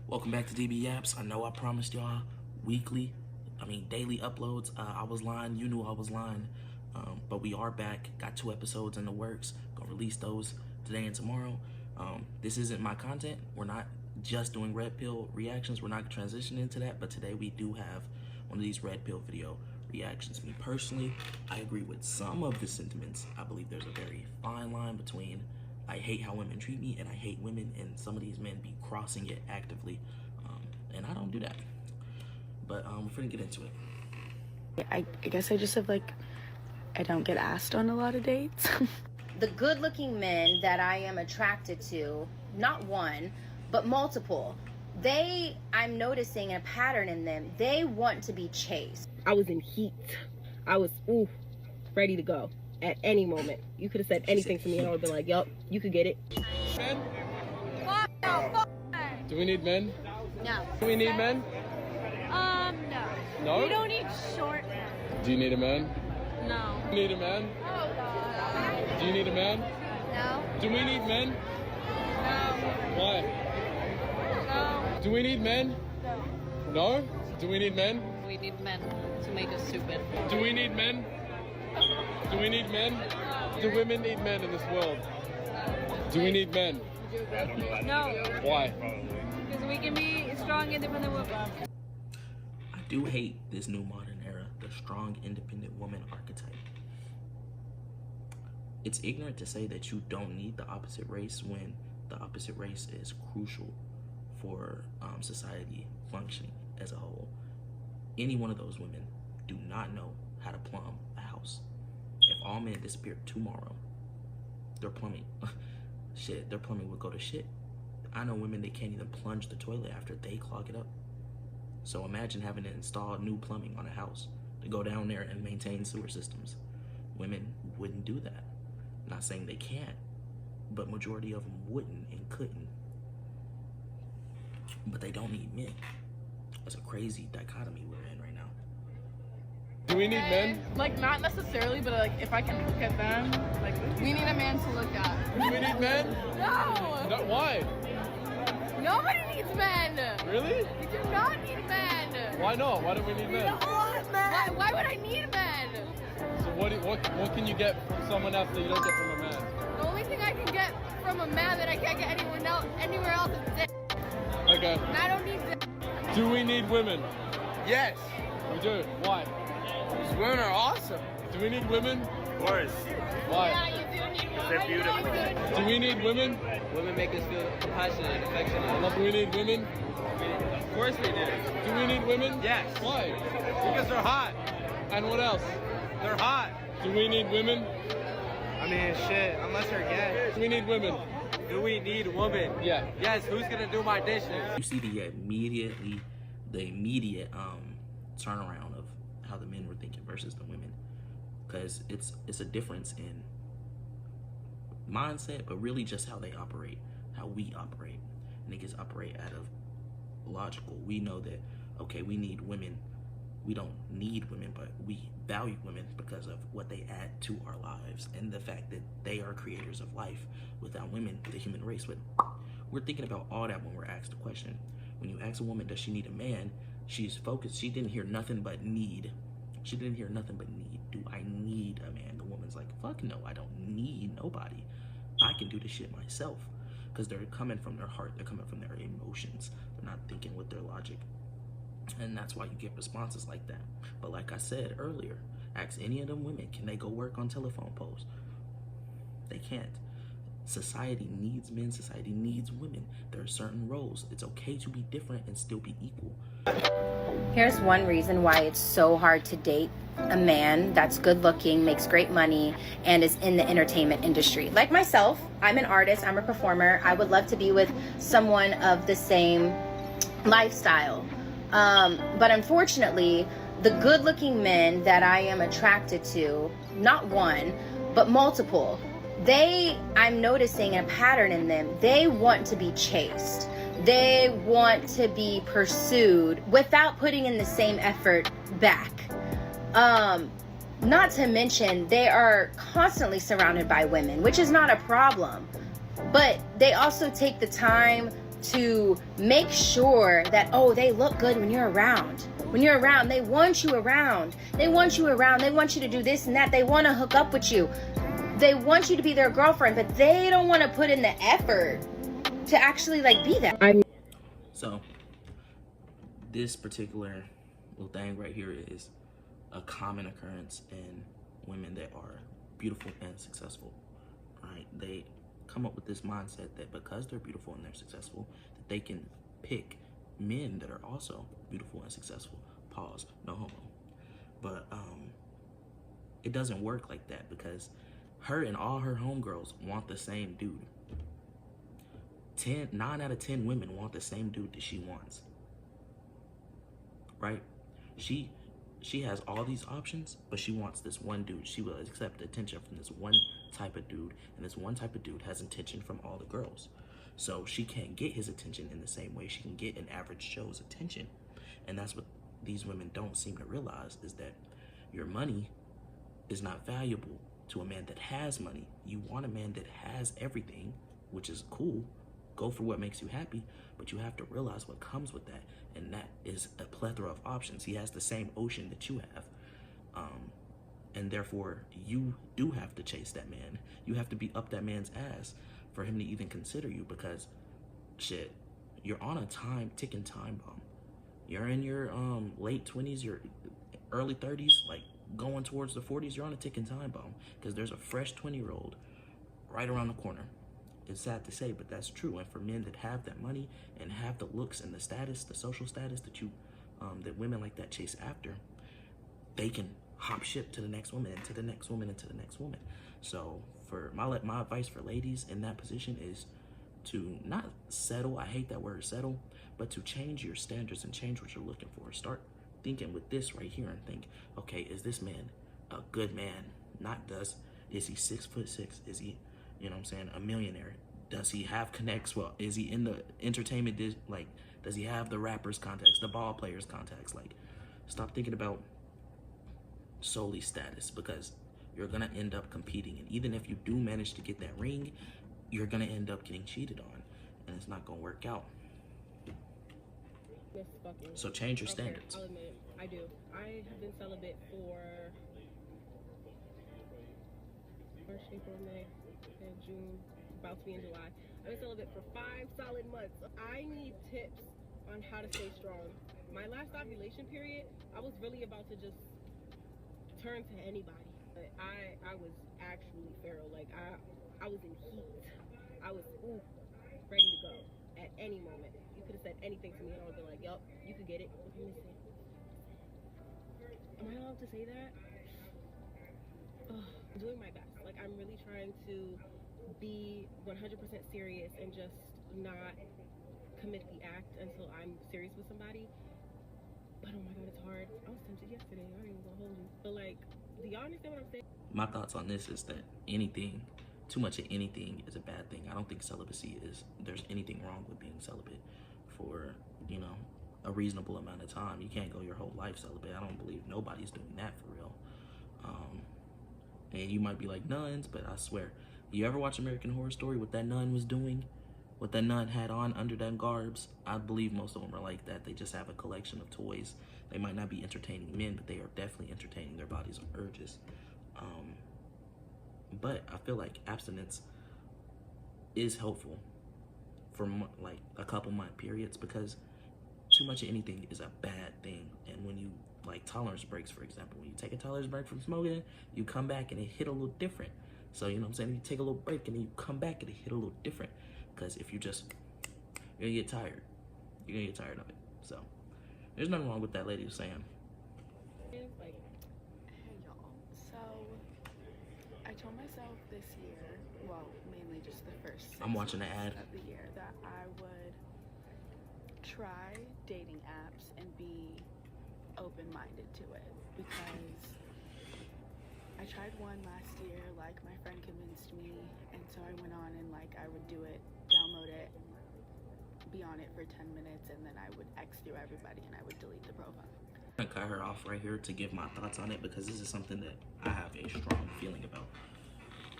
Welcome back to DB Yaps. I know I promised y'all daily uploads. I was lying. You knew I was lying. But we are back. Got 2 episodes in the works. Gonna release those today and tomorrow. This isn't my content. We're not just doing red pill reactions. We're not transitioning into that. But today we do have one of these red pill video reactions. Me personally, I agree with some of the sentiments. I believe there's a very fine line between I hate how women treat me and I hate women, and some of these men be crossing it actively, and I don't do that. But we're gonna get into it. I guess I just have I don't get asked on a lot of dates. The good-looking men that I am attracted to, not one, but multiple, I'm noticing a pattern in them. They want to be chased. I was in heat. I was, ready to go at any moment. You could have said anything to me and I would have been like, yup, you could get it. Men? Do we need men? No. Do we need men? No. No? We don't need short men. Do you need a man? No. Do you need a man? Oh, God. Do you need a man? No. Do we need men? No. Why? No. Do we need men? No. No? Do we need men? We need men to make us stupid. Do we need men? Do we need men? Do women need men in this world? Do we need men? No. Why? Because we can be strong, independent women. I do hate this new modern era, the strong, independent woman archetype. It's ignorant to say that you don't need the opposite race when the opposite race is crucial for society functioning as a whole. Any one of those women do not know how to plumb a house. If all men disappeared tomorrow, their plumbing, their plumbing would go to shit. I know women that can't even plunge the toilet after they clog it up. So imagine having to install new plumbing on a house to go down there and maintain sewer systems. Women wouldn't do that. Not saying they can't, but majority of them wouldn't and couldn't. But they don't need men. That's a crazy dichotomy we're in right now. Do we need men? Not necessarily, but if I can look at them, we need a man to look at. Do we need men? No! No, why? Nobody needs men! Really? We do not need men! Why not? Why don't we need men? Why would I need men? So what can you get from someone else that you don't get from a man? The only thing I can get from a man that I can't get anywhere else is dick. Okay. And I don't need dick. Do we need women? Yes, We do. Why? these women are awesome. Do we need women? Of course, Why? You do need women. they're beautiful. Do we need women? Women make us feel compassionate and affectionate. Do we need women? Of course we do. Do we need women? Yes, Why? because they're hot. And what else? They're hot. Do we need women? I mean, shit, unless they're gay. Do we need women? Do we need women? Yeah. Yes, who's gonna do my dishes? You see the immediate turnaround of how the men were thinking versus the women, because it's a difference in mindset, but really just how they operate, how we operate. Niggas operate out of logical. We know that, okay, we need women. We don't need women, but we value women because of what they add to our lives and the fact that they are creators of life. Without women, the human race would. We're thinking about all that when we're asked the question. When you ask a woman, does she need a man? She's focused. She didn't hear nothing but need. She didn't hear nothing but need. Do I need a man? The woman's like, fuck no, I don't need nobody. I can do this shit myself. Because they're coming from their heart. They're coming from their emotions. They're not thinking with their logic. And that's why you get responses like that. But like I said earlier, ask any of them women, can they go work on telephone poles? They can't. Society needs men, society needs women. There are certain roles. It's okay to be different and still be equal. Here's one reason why it's so hard to date a man that's good looking, makes great money, and is in the entertainment industry. Like myself, I'm an artist, I'm a performer. I would love to be with someone of the same lifestyle. But unfortunately, the good looking men that I am attracted to, not one, but multiple, I'm noticing a pattern in them. They want to be chased. They want to be pursued without putting in the same effort back. Not to mention, they are constantly surrounded by women, which is not a problem. But they also take the time to make sure that, oh, they look good when you're around. When you're around, they want you around. They want you around. They want you to do this and that. They want to hook up with you. They want you to be their girlfriend, but they don't want to put in the effort to actually like be that. So this particular little thing right here is a common occurrence in women that are beautiful and successful, right? They come up with this mindset that because they're beautiful and they're successful, that they can pick men that are also beautiful and successful. Pause, no homo. But it doesn't work like that, because her and all her homegirls want the same dude. 9 out of 10 women want the same dude that she wants, right? She has all these options, but she wants this one dude. She will accept attention from this one type of dude, and this one type of dude has attention from all the girls. So she can't get his attention in the same way she can get an average Joe's attention. And that's what these women don't seem to realize, is that your money is not valuable to a man that has money. You want a man that has everything, which is cool. Go for what makes you happy, but you have to realize what comes with that, and that is a plethora of options. He has the same ocean that you have, and therefore you do have to chase that man. You have to be up that man's ass for him to even consider you, because shit, you're on a ticking time bomb. You're in your late 20s, your early 30s, like going towards the 40s. You're on a ticking time bomb, because there's a fresh 20-year-old right around the corner. It's sad to say, but that's true. And for men that have that money and have the looks and the status, the social status that that women like that chase after, they can hop ship to the next woman and to the next woman and to the next woman. So for my advice for ladies in that position is to not settle. I hate that word, settle, but to change your standards and change what you're looking for. Start thinking with this right here and think, okay, is this man a good man? Is he 6'6"? Is he, you know what I'm saying, a millionaire? Does he have connects? Well, is he in the entertainment, like, does he have the rappers' contacts, the ball players' contacts? Like, stop thinking about solely status, because you're gonna end up competing, and even if you do manage to get that ring, you're gonna end up getting cheated on, and it's not gonna work out. So change your standards. I'll admit it, I do. I have been celibate for March, April, May, and June, about to be in July. I've been celibate for 5 solid months. I need tips on how to stay strong. My last ovulation period, I was really about to just turn to anybody. But I was actually feral. Like, I was in heat. I was ready to go at any moment. You could have said anything to me and I would be like, yup, you could get it. Am I allowed to say that? I'm doing my best. Like, I'm really trying to be 100% serious and just not commit the act until I'm serious with somebody. But oh my god, it's hard. I was tempted yesterday. I ain't even gonna hold you. But like, do y'all understand what I'm saying? My thoughts on this is that too much of anything is a bad thing. I don't think there's anything wrong with being celibate for, you know, a reasonable amount of time. You can't go your whole life celibate. I don't believe nobody's doing that for real. And you might be like, nuns, but I swear, you ever watch American Horror Story, what that nun was doing? What that nun had on under them garbs? I believe most of them are like that. They just have a collection of toys. They might not be entertaining men, but they are definitely entertaining their bodies' urges. But I feel like abstinence is helpful for like a couple month periods, because too much of anything is a bad thing. And when you, like tolerance breaks, for example, when you take a tolerance break from smoking, you come back and it hit a little different. So, you know what I'm saying? You take a little break and then you come back and it hit a little different. Because if you're gonna get tired. You're gonna get tired of it. So, there's nothing wrong with that lady saying. Hey y'all. So, I told myself this year, well, mainly just the first 6 I'm watching the ad of the year, that I would try dating apps and be open-minded to it, because I tried one last year, like my friend convinced me, and so I went on and like I would do it, download it, be on it for 10 minutes, and then I would X through everybody and I would delete the profile. I'm gonna cut her off right here to give my thoughts on it, because this is something that I have a strong feeling about.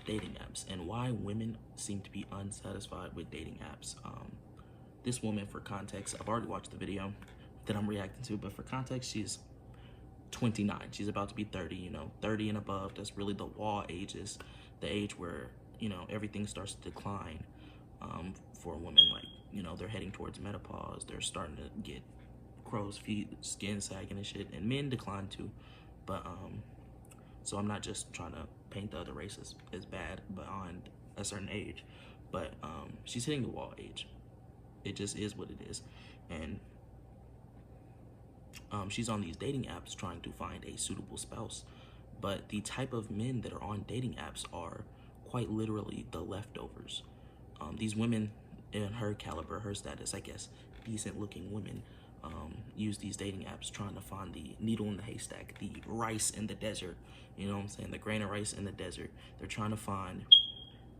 Dating apps and why women seem to be unsatisfied with dating apps. this woman, for context, I've already watched the video that I'm reacting to, but for context, she's 29. She's about to be 30, you know, 30 and above. That's really the wall ages, the age where, you know, everything starts to decline for a woman. Like, you know, they're heading towards menopause. They're starting to get crow's feet, skin sagging and shit, and men decline too. But so I'm not just trying to paint the other races as bad, but on a certain age. But she's hitting the wall age. It just is what it is. And she's on these dating apps trying to find a suitable spouse. But the type of men that are on dating apps are quite literally the leftovers. These women in her caliber, her status, I guess, decent looking women, use these dating apps trying to find the needle in the haystack, the rice in the desert, you know what I'm saying, the grain of rice in the desert. They're trying to find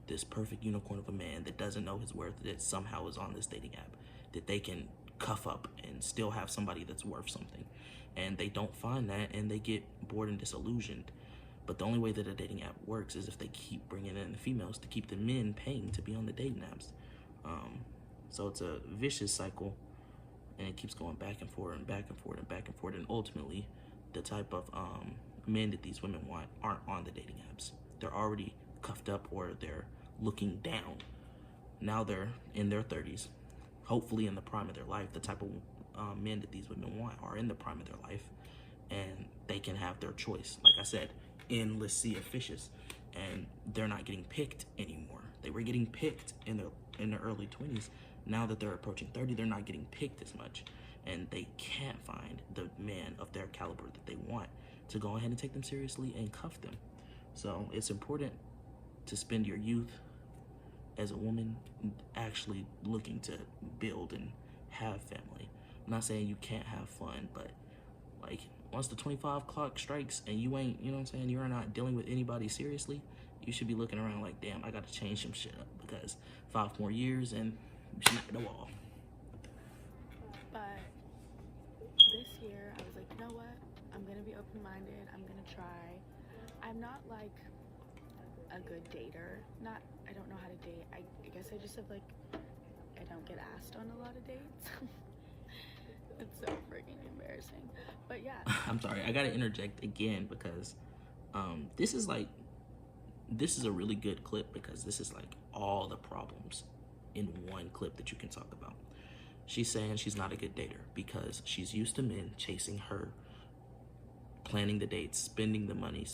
this perfect unicorn of a man that doesn't know his worth, that somehow is on this dating app, that they can cuff up and still have somebody that's worth something. And they don't find that, and they get bored and disillusioned. But the only way that a dating app works is if they keep bringing in the females to keep the men paying to be on the dating apps. So it's a vicious cycle, and it keeps going back and forth and back and forth and back and forth. And ultimately, the type of men that these women want aren't on the dating apps. They're already cuffed up, or they're looking down. Now they're in their 30s, hopefully in the prime of their life. The type of men that these women want are in the prime of their life, and they can have their choice. Like I said, endless sea of fishes, and they're not getting picked anymore. They were getting picked in their early 20s. Now that they're approaching 30, they're not getting picked as much, and they can't find the man of their caliber that they want to go ahead and take them seriously and cuff them. So it's important to spend your youth as a woman actually looking to build and have family. I'm not saying you can't have fun, but like, once the 25 clock strikes and you ain't, you know what I'm saying, you're not dealing with anybody seriously, you should be looking around like, damn, I gotta change some shit up, because 5 more years and smack the wall. But this year, I was like, you know what? I'm gonna be open-minded. I'm gonna try. I'm not like a good dater. I don't know how to date. I guess I just have like, I don't get asked on a lot of dates. It's so freaking embarrassing. But yeah. I'm sorry, I gotta interject again, because this is a really good clip, because this is like all the problems in one clip that you can talk about. She's saying she's not a good dater because she's used to men chasing her, planning the dates, spending the money,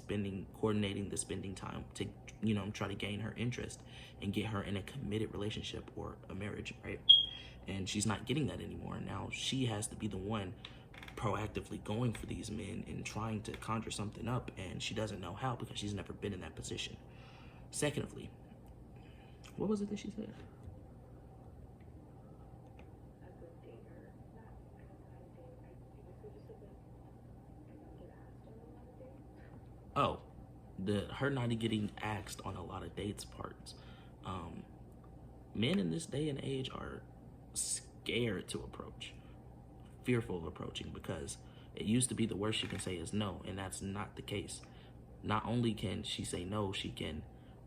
coordinating the spending time to, you know, try to gain her interest and get her in a committed relationship or a marriage, right? And she's not getting that anymore. Now she has to be the one proactively going for these men and trying to conjure something up, and she doesn't know how because she's never been in that position. Secondly, what was it that she said? Oh, her not getting asked on a lot of dates parts. Men in this day and age are scared to approach, fearful of approaching, because it used to be the worst she can say is no, and that's not the case. Not only can she say no, she can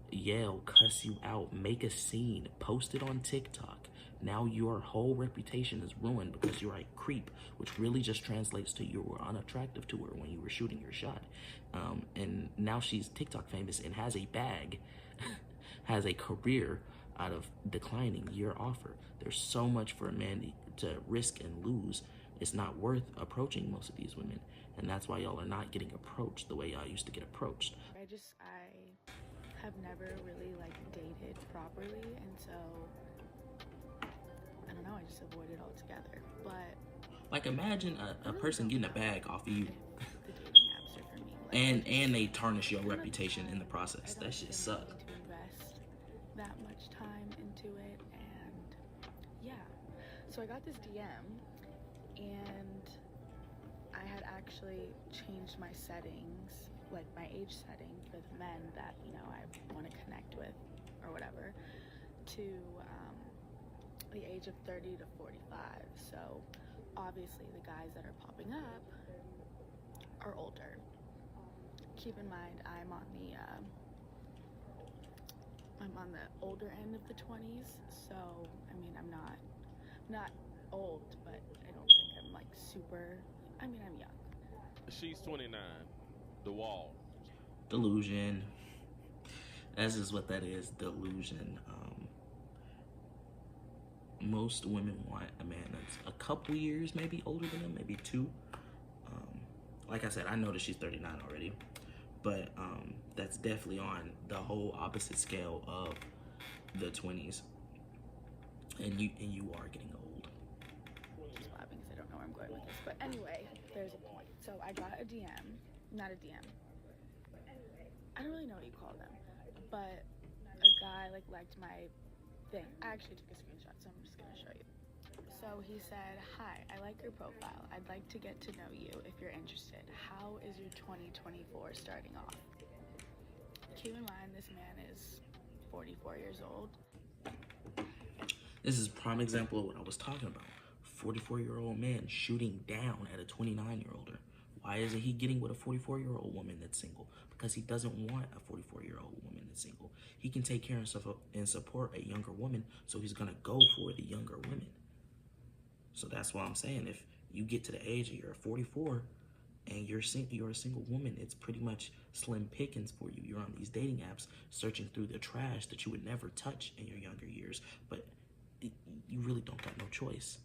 yell, cuss you out, make a scene, post it on TikTok. Now your whole reputation is ruined because you're a creep, which really just translates to you were unattractive to her when you were shooting your shot. And now she's TikTok famous and has a bag, has a career out of declining your offer. There's so much for a man to risk and lose. It's not worth approaching most of these women, and that's why y'all are not getting approached the way y'all used to get approached. I have never really like dated properly, and so I don't know, I just avoid it altogether. But like, imagine a person getting a bag off of you, the dating apps are for me. Like, and they tarnish your reputation in the process. That shit sucks. To invest that much time into it, and yeah. So I got this DM, and I had actually changed my settings, like my age setting for the men that, you know, I want to connect with or whatever, to the age of 30 to 45. So obviously the guys that are popping up are older. Keep in mind, I'm on the older end of the 20s, so I mean, I'm not not old, but I don't think I'm like super. I mean, I'm young. She's 29. The wall. Delusion. That's just what that is, delusion. Most women want a man that's a couple years maybe older than them, maybe 2. Like I said, I know that she's 39 already, but that's definitely on the whole opposite scale of the 20s. And you are getting old. Just laughing because I don't know where I'm going with this. But anyway, there's a point. So I got a DM, not a DM. I don't really know what you call them, but a guy like liked my thing. I actually took a screenshot, so I'm just gonna show you. So he said, "Hi, I like your profile. I'd like to get to know you if you're interested. How is your 2024 starting off?" Keep in mind, this man is 44 years old. This is a prime example of what I was talking about. 44-year-old man shooting down at a 29-year-older. Why isn't he getting with a 44-year-old woman that's single? Because he doesn't want a 44-year-old woman that's single. He can take care of himself and support a younger woman, so he's gonna go for the younger women. So that's why I'm saying, if you get to the age of you're 44 and you're a single woman, it's pretty much slim pickings for you. You're on these dating apps searching through the trash that you would never touch in your younger years, but you really don't got no choice.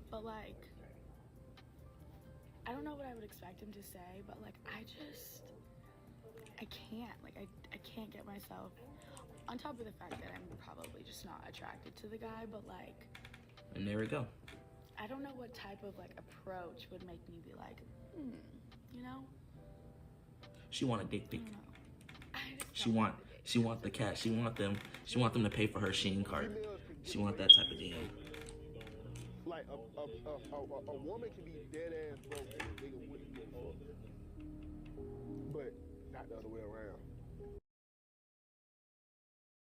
But like, I don't know what I would expect him to say, but like, I can't. Like, I can't get myself, on top of the fact that I'm probably just not attracted to the guy, but like, And there we go. I don't know what type of like approach would make me be like, you know? She want a dick pic. I just She don't want the dick. she want the cat. She want them to pay for her Sheen card. She want that type of DM. Like a woman can be dead ass broke and a nigga wouldn't give a fuck. But not the other way around.